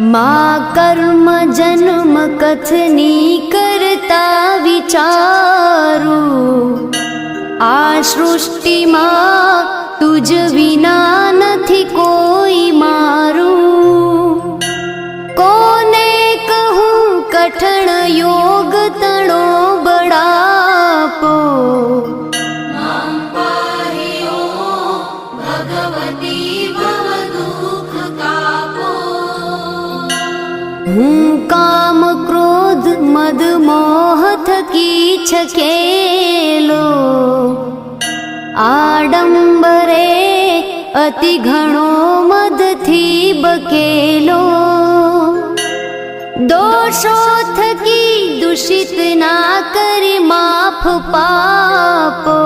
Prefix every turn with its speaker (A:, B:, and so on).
A: मा कर्म जन्म कथनी करता विचारू, आ सृष्टि में तुझ विना नथी कोई मारू। कोने कहूँ कठण योग तणो बड़ापो, हूँ काम क्रोध मद मोह थकी छकेलो, आडंबरे अति घणो मद थी बकेलो। दोषो थकी दूषित ना करी माफ पापो,